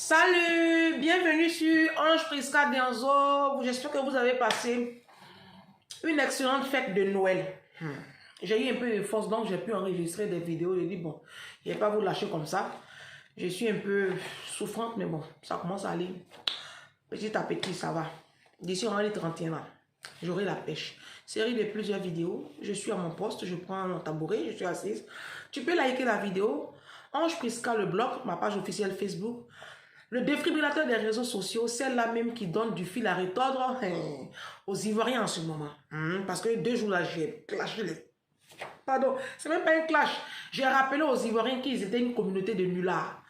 Salut, bienvenue sur Ange Prisca Denzo. J'espère que vous avez passé une excellente fête de Noël. J'ai eu un peu de force, donc j'ai pu enregistrer des vidéos. J'ai dit, bon, je ne vais pas vous lâcher comme ça. Je suis un peu souffrante, mais bon, ça commence à aller. Petit à petit, ça va. D'ici on les 31 ans, j'aurai la pêche. Série de plusieurs vidéos. Je suis à mon poste, je prends mon tabouret, je suis assise. Tu peux liker la vidéo. Ange Prisca, le blog, ma page officielle Facebook. Le défibrillateur des réseaux sociaux, c'est là même qui donne du fil à retordre aux Ivoiriens en ce moment. Parce que 2 jours là, j'ai clashé les... Pardon, c'est même pas un clash. J'ai rappelé aux Ivoiriens qu'ils étaient une communauté de nullards.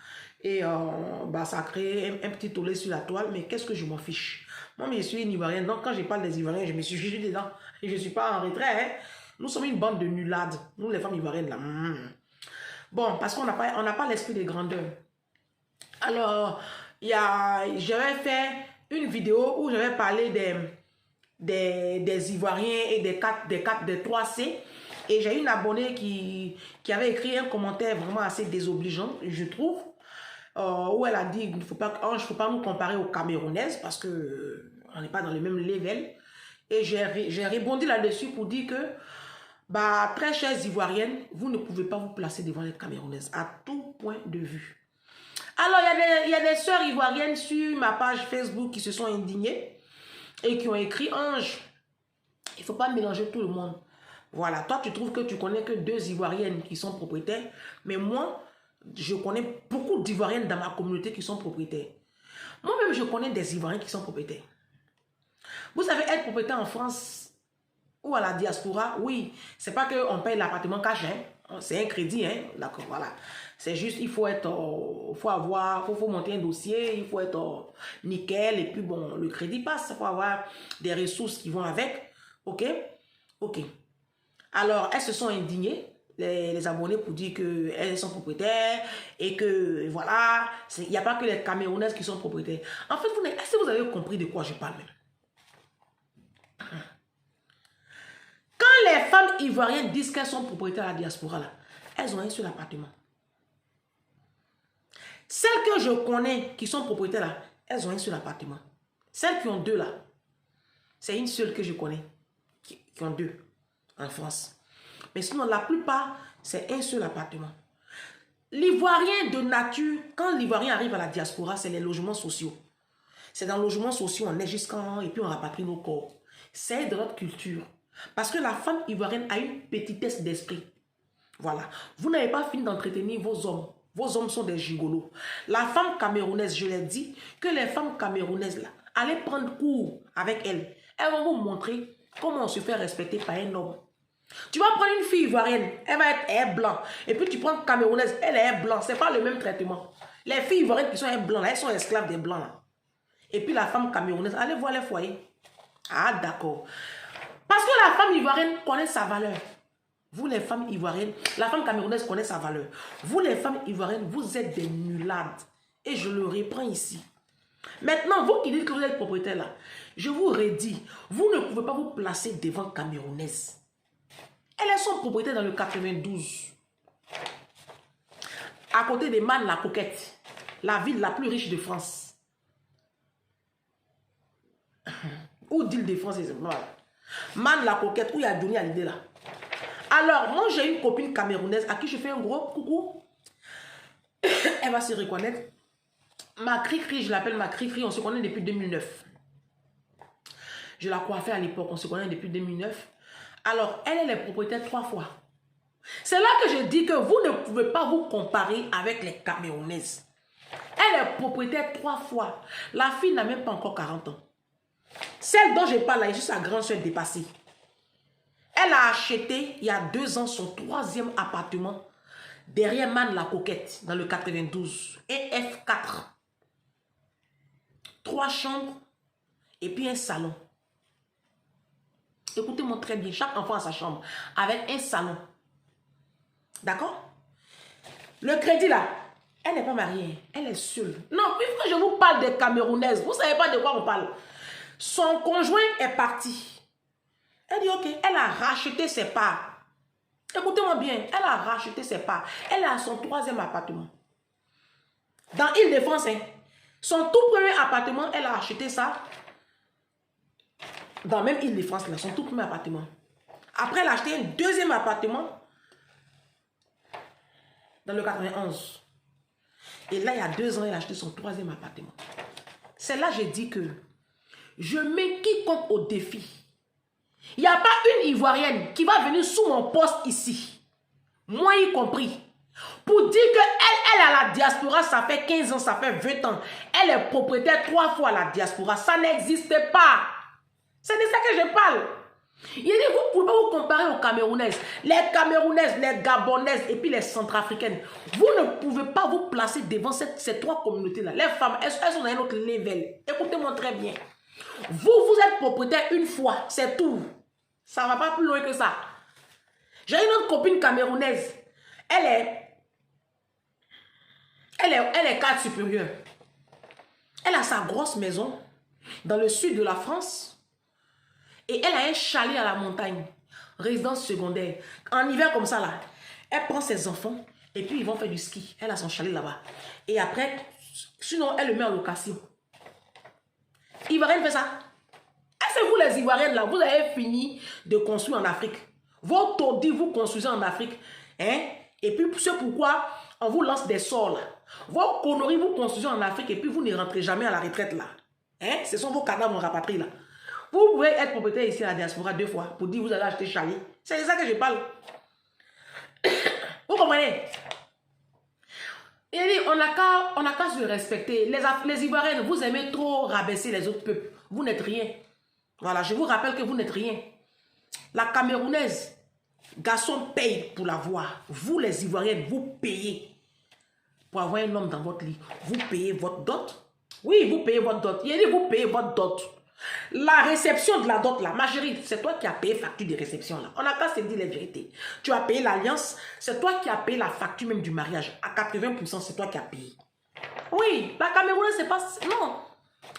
Et ça a créé un petit tollé sur la toile, mais qu'est-ce que je m'en fiche? Moi, je suis une Ivoirienne, donc quand je parle des Ivoiriens, je me suis jugée dedans. Et je ne suis pas en retrait. Nous sommes une bande de nullards, nous les femmes ivoiriennes là. Bon, parce qu'on n'a pas l'esprit de grandeur. Alors, j'avais fait une vidéo où j'avais parlé des Ivoiriens et des 3C. Et j'ai une abonnée qui avait écrit un commentaire vraiment assez désobligeant, je trouve, où elle a dit qu'il ne faut pas nous comparer aux Camerounaises parce que on n'est pas dans le même level. Et j'ai rebondi là-dessus pour dire que, très chères Ivoiriennes, vous ne pouvez pas vous placer devant les Camerounaises à tout point de vue. Alors, il y a des sœurs ivoiriennes sur ma page Facebook qui se sont indignées et qui ont écrit « Ange, il ne faut pas mélanger tout le monde. » Voilà, toi, tu trouves que tu connais que 2 Ivoiriennes qui sont propriétaires, mais moi, je connais beaucoup d'Ivoiriennes dans ma communauté qui sont propriétaires. Moi-même, je connais des Ivoiriens qui sont propriétaires. Vous savez, être propriétaire en France ou à la diaspora, oui, c'est pas qu'on paye l'appartement cash, hein. C'est un crédit, hein. D'accord, voilà. C'est juste, il faut être, faut monter un dossier, il faut être nickel, et puis bon, le crédit passe, il faut avoir des ressources qui vont avec, ok? Ok. Alors, elles se sont indignées, les abonnés, pour dire qu'elles sont propriétaires, et que, voilà, il n'y a pas que les Camerounaises qui sont propriétaires. En fait, est-ce que vous avez compris de quoi je parle même? Quand les femmes ivoiriennes disent qu'elles sont propriétaires à la diaspora, là, elles ont un seul appartement. Celles que je connais qui sont propriétaires là, elles ont un seul appartement. Celles qui ont 2 là, c'est une seule que je connais qui ont 2 en France. Mais sinon, la plupart, c'est un seul appartement. L'Ivoirien de nature, quand l'Ivoirien arrive à la diaspora, c'est les logements sociaux. C'est dans les logements sociaux, on est jusqu'en... et puis on rapatrie nos corps. C'est de notre culture. Parce que la femme ivoirienne a une petitesse d'esprit. Voilà. Vous n'avez pas fini d'entretenir vos hommes. Vos hommes sont des gigolos. La femme camerounaise, je l'ai dit, que les femmes camerounaises, là, allez prendre cours avec elles. Elles vont vous montrer comment on se fait respecter par un homme. Tu vas prendre une fille ivoirienne, elle va être blanc. Et puis tu prends une camerounaise, elle est blanc. Ce n'est pas le même traitement. Les filles ivoiriennes qui sont blancs, elles sont esclaves des blancs. Là. Et puis la femme camerounaise, allez voir les foyers. Ah, d'accord. Parce que la femme ivoirienne connaît sa valeur. Vous les femmes ivoiriennes, la femme camerounaise connaît sa valeur. Vous les femmes ivoiriennes, vous êtes des nullards. Et je le reprends ici. Maintenant, vous qui dites que vous êtes propriétaire là, je vous redis, vous ne pouvez pas vous placer devant camerounaises. Elles sont propriétaires dans le 92. À côté de Man la Coquette, la ville la plus riche de France. Ou d'Île-de-France, voilà. Man la Coquette, où il y a Johnny Hallyday là. Alors, moi, j'ai une copine camerounaise à qui je fais un gros coucou. Elle va se reconnaître. Ma Cricri, je l'appelle ma Cricri, on se connaît depuis 2009. Je la coiffais à l'époque, on se connaît depuis 2009. Alors, elle est propriétaire 3 fois. C'est là que je dis que vous ne pouvez pas vous comparer avec les Camerounaises. Elle est propriétaire 3 fois. La fille n'a même pas encore 40 ans. Celle dont je parle là est juste sa grande soeur dépassée. Elle a acheté, il y a 2 ans, son 3e appartement derrière Man la Coquette, dans le 92. Et F4. 3 chambres et puis un salon. Écoutez-moi très bien, chaque enfant a sa chambre, avec un salon. D'accord? Le crédit là, elle n'est pas mariée, elle est seule. Non, puisque je vous parle des Camerounaises, vous ne savez pas de quoi on parle. Son conjoint est parti. Elle dit ok, elle a racheté ses parts. Écoutez-moi bien, elle a racheté ses parts. Elle a son 3e appartement. Dans Île-de-France, hein, Son tout premier appartement, elle a acheté ça dans même Île-de-France, là, son tout premier appartement. Après, elle a acheté un deuxième appartement dans le 91. Et là, il y a 2 ans, elle a acheté son troisième appartement. C'est là que j'ai dit que je mets quiconque au défi. Il n'y a pas une Ivoirienne qui va venir sous mon poste ici, moi y compris, pour dire qu'elle est à la diaspora, ça fait 15 ans, ça fait 20 ans. Elle est propriétaire 3 fois à la diaspora. Ça n'existe pas. C'est de ça que je parle. Il dit, vous ne pouvez pas vous comparer aux Camerounaises. Les Camerounaises, les Gabonaises et puis les Centrafricaines. Vous ne pouvez pas vous placer devant ces 3 communautés-là. Les femmes, elles sont dans un autre level. Écoutez-moi très bien. Vous êtes propriétaire une fois, c'est tout. Ça ne va pas plus loin que ça. J'ai une autre copine camerounaise. Elle est cadre supérieur. Elle a sa grosse maison dans le sud de la France. Et elle a un chalet à la montagne. Résidence secondaire. En hiver comme ça, là, elle prend ses enfants et puis ils vont faire du ski. Elle a son chalet là-bas. Et après, sinon, elle le met en location. Ivoirienne fait ça. Est-ce que vous, les Ivoiriennes, là, vous avez fini de construire en Afrique? Vos taudis, vous construisez en Afrique. Hein? Et puis, c'est pourquoi on vous lance des sorts, là. Vos conneries, vous construisez en Afrique et puis vous ne rentrez jamais à la retraite, là. Hein? Ce sont vos cadavres rapatriés, là. Vous pouvez être propriétaire ici à la diaspora 2 fois pour dire que vous allez acheter chalet. C'est de ça que je parle. Vous comprenez? Il dit, on n'a qu'à se respecter. Les Ivoiriennes, vous aimez trop rabaisser les autres peuples. Vous n'êtes rien. Voilà, je vous rappelle que vous n'êtes rien. La Camerounaise, garçon paye pour la voir. Vous, les Ivoiriennes, vous payez pour avoir un homme dans votre lit. Vous payez votre dot. Oui, vous payez votre dot. Il dit, vous payez votre dot. La réception de la dot, là, ma chérie, c'est toi qui as payé facture de réception, là. On n'a qu'à se dire les vérités. Tu as payé l'alliance, c'est toi qui as payé la facture même du mariage. À 80%, c'est toi qui as payé. Oui, la Camerounaise, c'est pas... Non.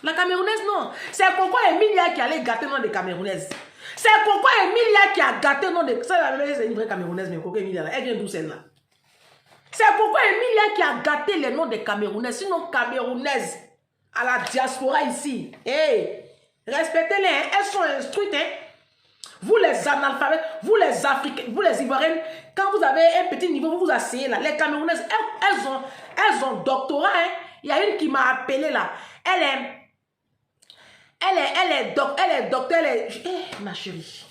La Camerounaise, non. C'est pourquoi Emilia qui allait gâter le nom des Camerounaises. C'est pourquoi Emilia qui a gâté le nom de... C'est une vraie Camerounaise, mais pourquoi Emilia, elle vient d'où celle-là? C'est pourquoi Emilia qui a gâté les noms des Camerounaises. Sinon, Camerounaises à la diaspora ici. Hey, respectez-les, hein. Elles sont instruites, hein. Vous les analphabètes, vous les Africains, vous les Ivoiriennes, quand vous avez un petit niveau, vous vous asseyez là. Les Camerounaises, elles ont doctorat, hein. Il y a une qui m'a appelé là. Elle est docteur. Ma chérie,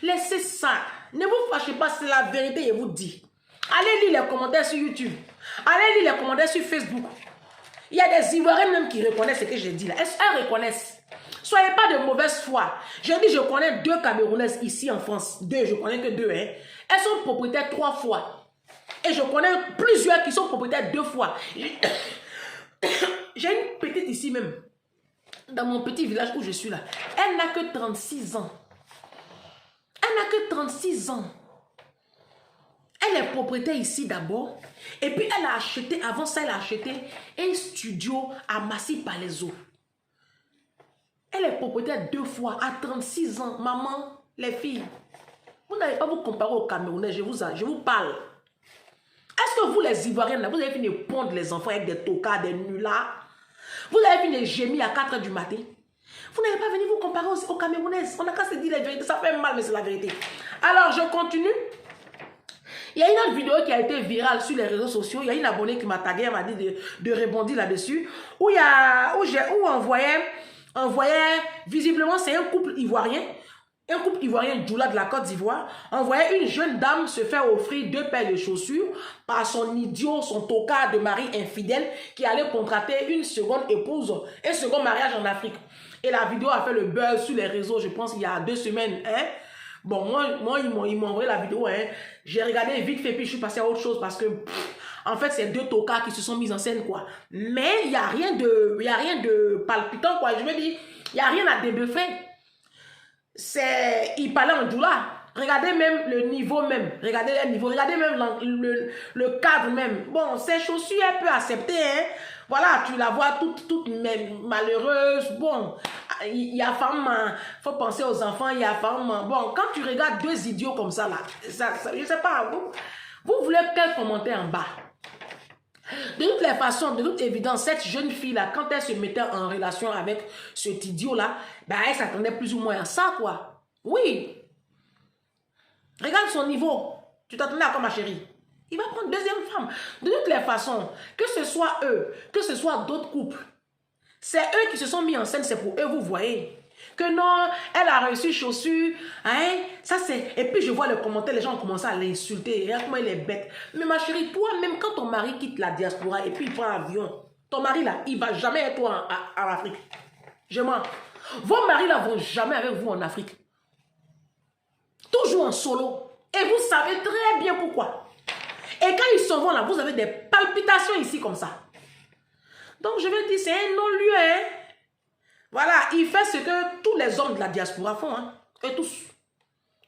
laissez ça. Ne vous fâchez pas, c'est la vérité, je vous dis. Allez lire les commentaires sur YouTube. Allez lire les commentaires sur Facebook. Il y a des Ivoiriens même qui reconnaissent ce que j'ai dit là. Elles reconnaissent. Soyez pas de mauvaise foi. Je dis, je connais 2 Camerounaises ici en France. 2, je connais que 2. Hein. Elles sont propriétaires 3 fois. Et je connais plusieurs qui sont propriétaires 2 fois. J'ai une petite ici même. Dans mon petit village où je suis là. Elle n'a que 36 ans. Elle n'a que 36 ans. Elle est propriétaire ici d'abord. Et puis elle a acheté, avant ça, elle a acheté un studio à Massy-Palaiseau. Elle est propriétaire 2 fois à 36 ans. Maman, les filles, vous n'allez pas vous comparer aux Camerounais, je vous parle. Est-ce que vous, les Ivoiriens, là, vous avez fini de pondre les enfants avec des tocards, des nullards? Vous avez fini de gémir à 4 h du matin? Vous n'allez pas venir vous comparer aux Camerounaises. On n'a qu'à se dire la vérité. Ça fait mal, mais c'est la vérité. Alors, je continue. Il y a une autre vidéo qui a été virale sur les réseaux sociaux. Il y a une abonnée qui m'a tagué, elle m'a dit de rebondir là-dessus. Où on voyait visiblement, c'est un couple ivoirien. Un couple ivoirien Djoula de la Côte d'Ivoire. On voyait une jeune dame se faire offrir 2 paires de chaussures par son idiot, son tocard de mari infidèle qui allait contracter une seconde épouse, un second mariage en Afrique. Et la vidéo a fait le buzz sur les réseaux, je pense, il y a 2 semaines. Hein? Bon, moi ils m'ont envoyé la vidéo. Hein? J'ai regardé vite fait, puis je suis passé à autre chose parce que, en fait, c'est 2 tocards qui se sont mis en scène, quoi. Mais il n'y a rien de palpitant, quoi. Je me dis, il n'y a rien à débuffer. Il parlait en Djoula. Regardez même le niveau même. Regardez le niveau. Regardez même le cadre même. Bon, ces chaussures, elle peut accepter. Hein? Voilà, tu la vois toute malheureuse. Bon, il y a femme. Faut penser aux enfants. Il y a femme. Bon, quand tu regardes 2 idiots comme ça, là, je sais pas. Vous voulez quel commentaire en bas? De toutes les façons, de toute évidence, cette jeune fille-là, quand elle se mettait en relation avec cet idiot-là, ben, elle s'attendait plus ou moins à ça, quoi. Oui. Regarde son niveau. Tu t'attendais à quoi, ma chérie? Il va prendre deuxième femme. De toutes les façons, que ce soit eux, que ce soit d'autres couples, c'est eux qui se sont mis en scène, c'est pour eux, vous voyez. Que non, elle a reçu chaussures, hein, ça c'est... Et puis je vois les commentaires, les gens ont commencé à l'insulter, regarde comment il est bête. Mais ma chérie, toi-même, quand ton mari quitte la diaspora et puis il prend l'avion, ton mari là, il va jamais être en Afrique. Je mens. Vos maris là vont jamais avec vous en Afrique. Toujours en solo. Et vous savez très bien pourquoi. Et quand ils s'en vont là, vous avez des palpitations ici comme ça. Donc je vais dire, c'est un non-lieu, hein. Voilà, il fait ce que tous les hommes de la diaspora font, hein. Et tous.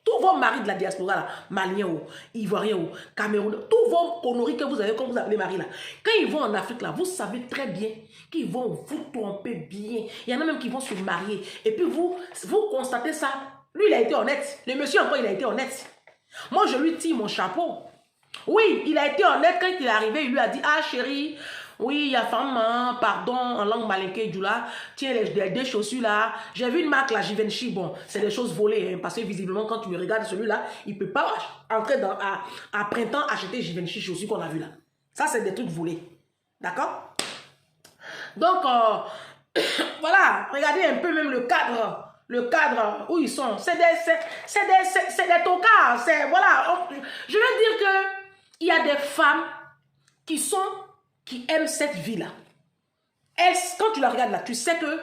Tous vos maris de la diaspora, là, Maliens ou Ivoiriens ou Camerounais, tous vos conneries que vous avez, comme vous appelez maris là, quand ils vont en Afrique là, vous savez très bien qu'ils vont vous tromper bien. Il y en a même qui vont se marier. Et puis vous constatez ça. Lui, il a été honnête. Le monsieur encore, il a été honnête. Moi, je lui tire mon chapeau. Oui, il a été honnête quand il est arrivé. Il lui a dit, ah chérie, oui, il y a femme, pardon, en langue malinké, là. Tiens, les deux chaussures là. J'ai vu une marque là, Givenchy. Bon, c'est des choses volées. Hein, parce que visiblement, quand tu me regardes celui-là, il ne peut pas entrer à printemps acheter Givenchy chaussures qu'on a vu là. Ça, c'est des trucs volés. D'accord? Donc, voilà, regardez un peu même le cadre. Le cadre où ils sont, c'est des tocards. Voilà, je veux dire que il y a des femmes qui aiment cette vie-là. Quand tu la regardes là, tu sais que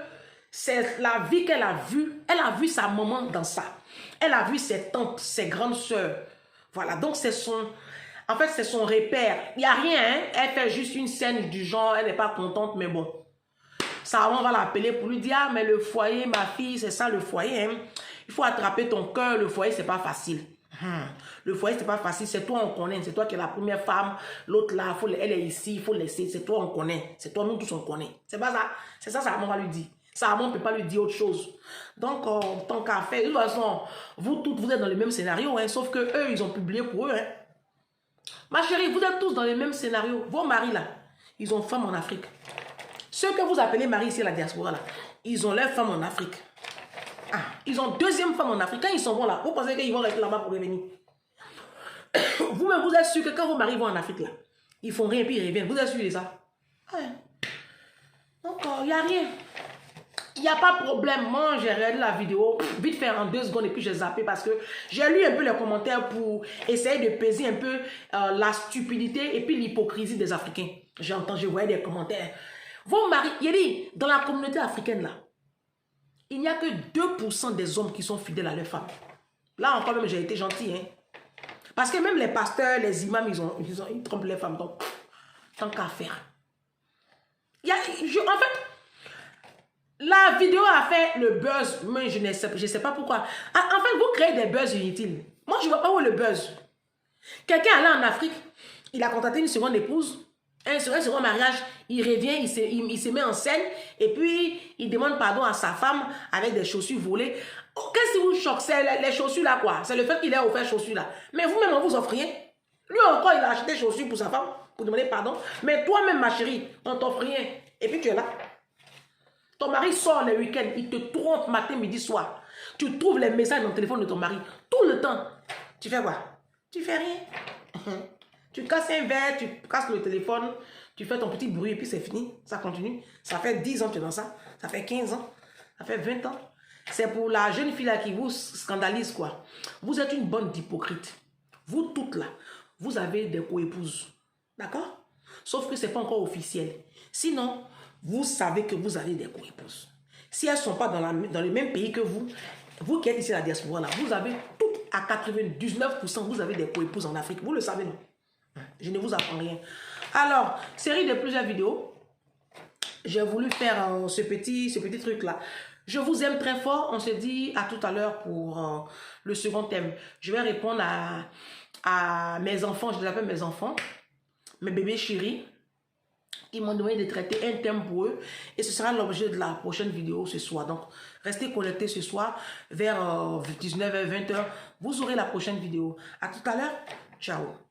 c'est la vie qu'elle a vue. Elle a vu sa maman dans ça. Elle a vu ses tantes, ses grandes sœurs. Voilà, donc c'est son repère. Il n'y a rien, hein? Elle fait juste une scène du genre, elle n'est pas contente, mais bon. Sa maman va l'appeler pour lui dire, ah, mais le foyer, ma fille, c'est ça le foyer. Hein? Il faut attraper ton cœur. Le foyer, c'est pas facile. Le foyer, c'est pas facile. C'est toi, on connaît. C'est toi qui es la première femme. L'autre là, elle est ici, il faut laisser. C'est toi, on connaît. C'est toi, nous tous, on connaît. C'est pas ça. C'est ça, sa maman va lui dire. Sa maman ne peut pas lui dire autre chose. Donc, tant qu'à faire, de toute façon, vous toutes, vous êtes dans le même scénario. Hein? Sauf que eux, ils ont publié pour eux. Hein? Ma chérie, vous êtes tous dans le même scénario. Vos maris là, ils ont femme en Afrique. Ceux que vous appelez maris ici à la diaspora, là, ils ont leur femme en Afrique. Ah, ils ont deuxième femme en Afrique. Quand ils s'en vont là, vous pensez qu'ils vont rester là-bas pour revenir? Vous-même, vous êtes sûr que quand vos maris vont en Afrique, là, ils font rien puis ils reviennent. Vous êtes sûr de ça? Ouais. Donc, il n'y a rien. Il n'y a pas de problème. Moi, j'ai regardé la vidéo, vite fait en 2 secondes et puis j'ai zappé parce que j'ai lu un peu les commentaires pour essayer de peser un peu la stupidité et puis l'hypocrisie des Africains. Je voyais des commentaires. Vos maris, il dit, dans la communauté africaine là, il n'y a que 2% des hommes qui sont fidèles à leurs femmes. Là encore même, j'ai été gentil. Hein? Parce que même les pasteurs, les imams, ils trompent les femmes. Donc, tant qu'à faire. En fait, la vidéo a fait le buzz, mais je ne sais pas pourquoi. En fait, vous créez des buzz inutiles. Moi, je ne vois pas où est le buzz. Quelqu'un allait en Afrique, il a contacté une seconde épouse. Un second mariage, il revient, il se met en scène et puis il demande pardon à sa femme avec des chaussures volées. Oh, qu'est-ce qui vous choque? C'est les chaussures là quoi. C'est le fait qu'il ait offert chaussures là. Mais vous-même, on vous offre rien. Lui encore, il a acheté des chaussures pour sa femme pour demander pardon. Mais toi-même, ma chérie, on t'offre rien. Et puis tu es là. Ton mari sort le week-end, il te trompe matin, midi, soir. Tu trouves les messages dans le téléphone de ton mari tout le temps. Tu fais quoi? Tu fais rien. Tu casses un verre, tu casses le téléphone, tu fais ton petit bruit et puis c'est fini. Ça continue. Ça fait 10 ans que tu es dans ça. Ça fait 15 ans. Ça fait 20 ans. C'est pour la jeune fille là qui vous scandalise quoi. Vous êtes une bonne hypocrite. Vous toutes là, vous avez des co-épouses. D'accord? Sauf que ce n'est pas encore officiel. Sinon, vous savez que vous avez des co-épouses. Si elles ne sont pas dans le même pays que vous qui êtes ici à la diaspora là, vous avez toutes à 99%, vous avez des co-épouses en Afrique. Vous le savez non? Je ne vous apprends rien. Alors, série de plusieurs vidéos. J'ai voulu faire ce petit truc-là. Je vous aime très fort. On se dit à tout à l'heure pour le second thème. Je vais répondre à mes enfants. Je les appelle mes enfants. Mes bébés chéris. Ils m'ont demandé de traiter un thème pour eux. Et ce sera l'objet de la prochaine vidéo ce soir. Donc, restez connectés ce soir vers 19h, 20h. Vous aurez la prochaine vidéo. À tout à l'heure. Ciao.